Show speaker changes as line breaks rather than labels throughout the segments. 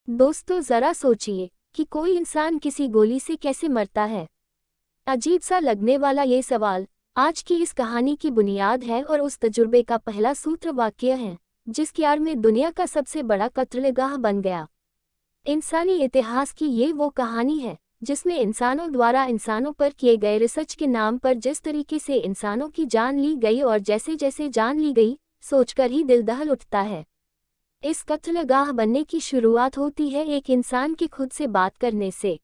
दोस्तों जरा सोचिए कि कोई इंसान किसी गोली से कैसे मरता है। अजीब सा लगने वाला ये सवाल आज की इस कहानी की बुनियाद है और उस तजुर्बे का पहला सूत्र वाक्य है जिसकी आड़ में दुनिया का सबसे बड़ा कत्लेगाह बन गया। इंसानी इतिहास की ये वो कहानी है जिसमें इंसानों द्वारा इंसानों पर किए गए रिसर्च के नाम पर जिस तरीके से इंसानों की जान ली गई और जैसे जैसे जान ली गई सोचकर ही दिल दहल उठता है। इस कत्लेगाह बनने की शुरुआत होती है एक इंसान के खुद से बात करने से।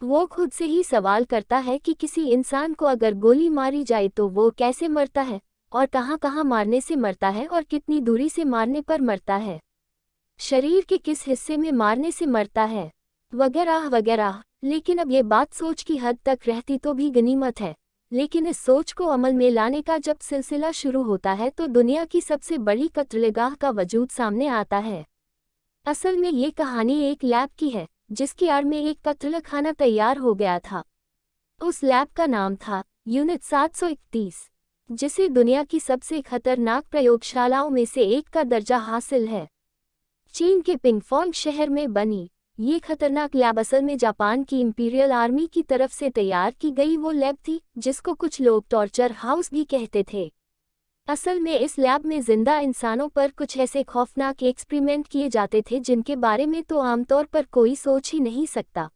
वो खुद से ही सवाल करता है कि किसी इंसान को अगर गोली मारी जाए तो वो कैसे मरता है और कहाँ कहाँ मारने से मरता है और कितनी दूरी से मारने पर मरता है, शरीर के किस हिस्से में मारने से मरता है, वगैरह वगैरह। लेकिन अब ये बात सोच की हद तक रहती तो भी गनीमत है, लेकिन इस सोच को अमल में लाने का जब सिलसिला शुरू होता है तो दुनिया की सबसे बड़ी कत्लेगाह का वजूद सामने आता है। असल में ये कहानी एक लैब की है जिसकी आड़ में एक कत्लखाना तैयार हो गया था। उस लैब का नाम था यूनिट 731, जिसे दुनिया की सबसे खतरनाक प्रयोगशालाओं में से एक का दर्जा हासिल है। चीन के पिंगफोंग शहर में बनी ये खतरनाक लैब असल में जापान की इंपीरियल आर्मी की तरफ से तैयार की गई वो लैब थी जिसको कुछ लोग टॉर्चर हाउस भी कहते थे। असल में इस लैब में जिंदा इंसानों पर कुछ ऐसे खौफनाक एक्सपेरिमेंट किए जाते थे जिनके बारे में तो आमतौर पर कोई सोच ही नहीं सकता,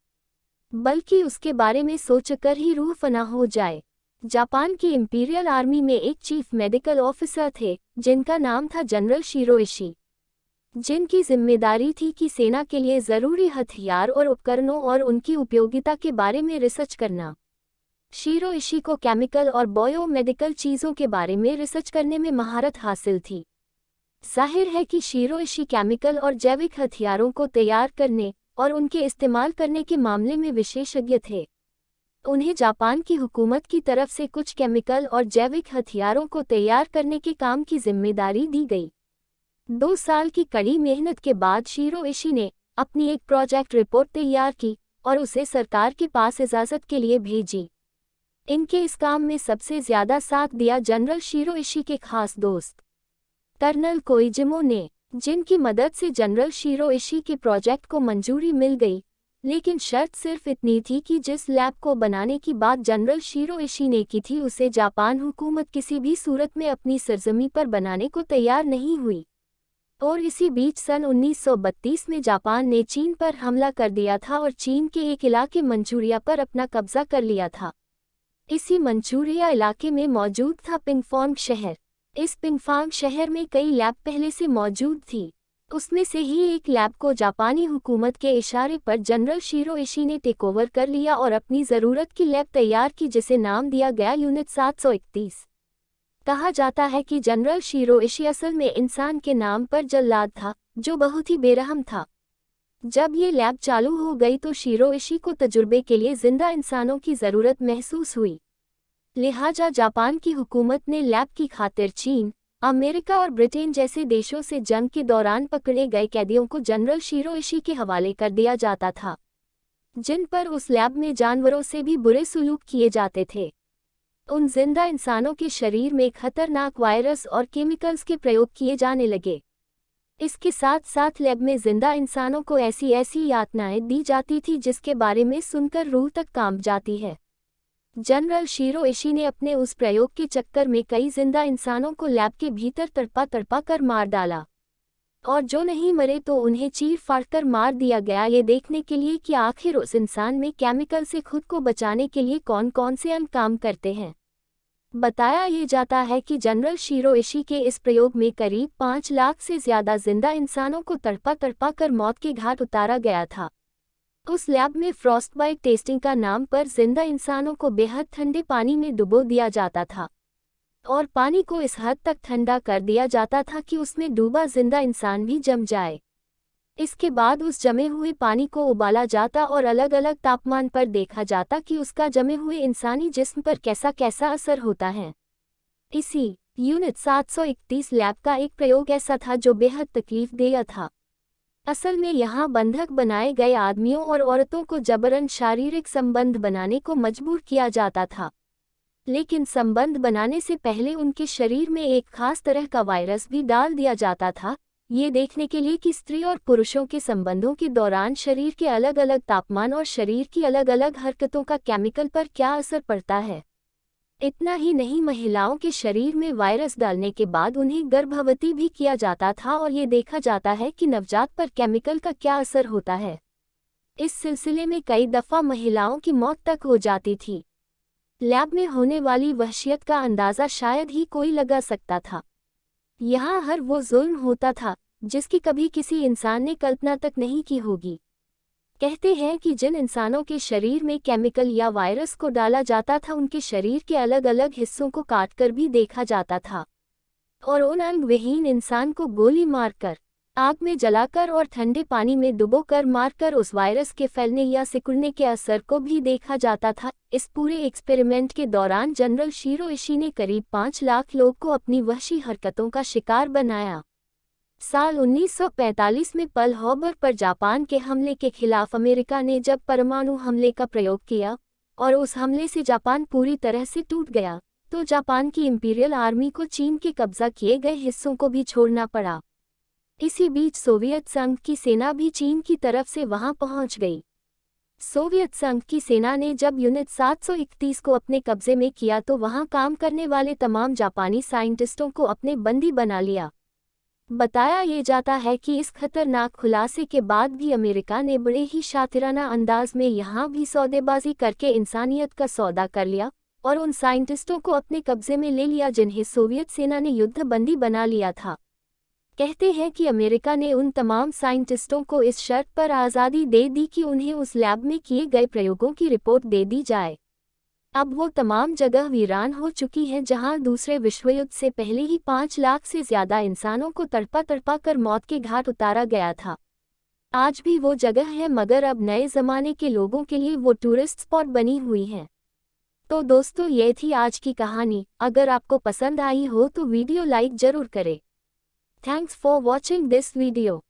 बल्कि उसके बारे में सोचकर ही रूह फना हो जाए। जापान की इंपीरियल आर्मी में एक चीफ मेडिकल ऑफिसर थे जिनका नाम था जनरल शिरोइशी, जिनकी जिम्मेदारी थी कि सेना के लिए ज़रूरी हथियार और उपकरणों और उनकी उपयोगिता के बारे में रिसर्च करना। शिरोइशी को केमिकल और बायोमेडिकल चीज़ों के बारे में रिसर्च करने में महारत हासिल थी। जाहिर है कि शिरोइशी केमिकल और जैविक हथियारों को तैयार करने और उनके इस्तेमाल करने के मामले में विशेषज्ञ थे। उन्हें जापान की हुकूमत की तरफ से कुछ केमिकल और जैविक हथियारों को तैयार करने के काम की जिम्मेदारी दी गई। 2 साल की कड़ी मेहनत के बाद शिरोइशी ने अपनी एक प्रोजेक्ट रिपोर्ट तैयार की और उसे सरकार के पास इजाज़त के लिए भेजी। इनके इस काम में सबसे ज़्यादा साथ दिया जनरल शिरोइशी के खास दोस्त कर्नल कोइजुमी ने, जिनकी मदद से जनरल शिरोइशी के प्रोजेक्ट को मंजूरी मिल गई। लेकिन शर्त सिर्फ इतनी थी कि जिस लैब को बनाने की बात जनरल शिरोइशी ने की थी उसे जापान हुकूमत किसी भी सूरत में अपनी सरजमी पर बनाने को तैयार नहीं हुई। और इसी बीच सन 1932 में जापान ने चीन पर हमला कर दिया था और चीन के एक इलाके मंचूरिया पर अपना कब्जा कर लिया था। इसी मंचूरिया इलाके में मौजूद था पिंगफोंग शहर। इस पिंगफोंग शहर में कई लैब पहले से मौजूद थी। उसमें से ही एक लैब को जापानी हुकूमत के इशारे पर जनरल शिरोइशी ने टेक ओवर कर लिया और अपनी ज़रूरत की लैब तैयार की जिसे नाम दिया गया यूनिट 731। कहा जाता है कि जनरल शिरोइशी असल में इंसान के नाम पर जल्लाद था जो बहुत ही बेरहम था। जब ये लैब चालू हो गई तो शिरोइशी को तजुर्बे के लिए जिंदा इंसानों की ज़रूरत महसूस हुई। लिहाजा जापान की हुकूमत ने लैब की खातिर चीन, अमेरिका और ब्रिटेन जैसे देशों से जंग के दौरान पकड़े गए कैदियों को जनरल शिरोइशी के हवाले कर दिया जाता था, जिन पर उस लैब में जानवरों से भी बुरे सलूक किए जाते थे। उन जिंदा इंसानों के शरीर में खतरनाक वायरस और केमिकल्स के प्रयोग किए जाने लगे। इसके साथ साथ लैब में जिंदा इंसानों को ऐसी ऐसी यातनाएं दी जाती थी जिसके बारे में सुनकर रूह तक कांप जाती है। जनरल शिरोइशी ने अपने उस प्रयोग के चक्कर में कई जिंदा इंसानों को लैब के भीतर तड़पा तड़पा कर मार डाला, और जो नहीं मरे तो उन्हें चीर फाड़ कर मार दिया गया, ये देखने के लिए कि आखिर उस इंसान में केमिकल से खुद को बचाने के लिए कौन कौन से अन्य काम करते हैं। बताया ये जाता है कि जनरल शिरोइशी के इस प्रयोग में करीब 5 लाख से ज़्यादा जिंदा इंसानों को तड़पा तड़पा कर मौत के घाट उतारा गया था। उस लैब में फ्रॉस्टबाइट टेस्टिंग का नाम पर जिंदा इंसानों को बेहद ठंडे पानी में डुबो दिया जाता था, और पानी को इस हद तक ठंडा कर दिया जाता था कि उसमें डूबा जिंदा इंसान भी जम जाए। इसके बाद उस जमे हुए पानी को उबाला जाता और अलग अलग तापमान पर देखा जाता कि उसका जमे हुए इंसानी जिस्म पर कैसा कैसा असर होता है। इसी यूनिट 731 लैब का एक प्रयोग ऐसा था जो बेहद तकलीफदेह था। असल में यहाँ बंधक बनाए गए आदमियों और औरतों को जबरन शारीरिक संबंध बनाने को मजबूर किया जाता था, लेकिन संबंध बनाने से पहले उनके शरीर में एक खास तरह का वायरस भी डाल दिया जाता था ये देखने के लिए कि स्त्री और पुरुषों के संबंधों के दौरान शरीर के अलग अलग तापमान और शरीर की अलग अलग हरकतों का केमिकल पर क्या असर पड़ता है। इतना ही नहीं, महिलाओं के शरीर में वायरस डालने के बाद उन्हें गर्भवती भी किया जाता था और ये देखा जाता है कि नवजात पर केमिकल का क्या असर होता है। इस सिलसिले में कई दफ़ा महिलाओं की मौत तक हो जाती थी। लैब में होने वाली वहशियत का अंदाज़ा शायद ही कोई लगा सकता था। यहाँ हर वो जुल्म होता था जिसकी कभी किसी इंसान ने कल्पना तक नहीं की होगी। कहते हैं कि जिन इंसानों के शरीर में केमिकल या वायरस को डाला जाता था उनके शरीर के अलग अलग हिस्सों को काटकर भी देखा जाता था और उन अंगविहीन इंसान को गोली मारकर, आग में जलाकर और ठंडे पानी में डुबोकर मारकर उस वायरस के फैलने या सिकुड़ने के असर को भी देखा जाता था। इस पूरे एक्सपेरिमेंट के दौरान जनरल शीरो इशी ने करीब 5 लाख लोग को अपनी वहशी हरकतों का शिकार बनाया। साल 1945 में पर्ल हार्बर पर जापान के हमले के खिलाफ अमेरिका ने जब परमाणु हमले का प्रयोग किया और उस हमले से जापान पूरी तरह से टूट गया, तो जापान की इंपीरियल आर्मी को चीन के कब्जा किए गए हिस्सों को भी छोड़ना पड़ा। इसी बीच सोवियत संघ की सेना भी चीन की तरफ से वहां पहुंच गई। सोवियत संघ की सेना ने जब यूनिट 731 को अपने कब्जे में किया तो वहां काम करने वाले तमाम जापानी साइंटिस्टों को अपने बंदी बना लिया। बताया ये जाता है कि इस खतरनाक खुलासे के बाद भी अमेरिका ने बड़े ही शातिराना अंदाज में यहाँ भी सौदेबाजी करके इंसानियत का सौदा कर लिया और उन साइंटिस्टों को अपने कब्जे में ले लिया जिन्हें सोवियत सेना ने युद्ध बंदी बना लिया था। कहते हैं कि अमेरिका ने उन तमाम साइंटिस्टों को इस शर्त पर आज़ादी दे दी कि उन्हें उस लैब में किए गए प्रयोगों की रिपोर्ट दे दी जाए। अब वो तमाम जगह वीरान हो चुकी हैं जहां दूसरे विश्वयुद्ध से पहले ही 5 लाख से ज़्यादा इंसानों को तड़पा तड़पा कर मौत के घाट उतारा गया था। आज भी वो जगह है, मगर अब नए ज़माने के लोगों के लिए वो टूरिस्ट स्पॉट बनी हुई हैं। तो दोस्तों, ये थी आज की कहानी। अगर आपको पसंद आई हो तो वीडियो लाइक ज़रूर करें। Thanks for watching this video.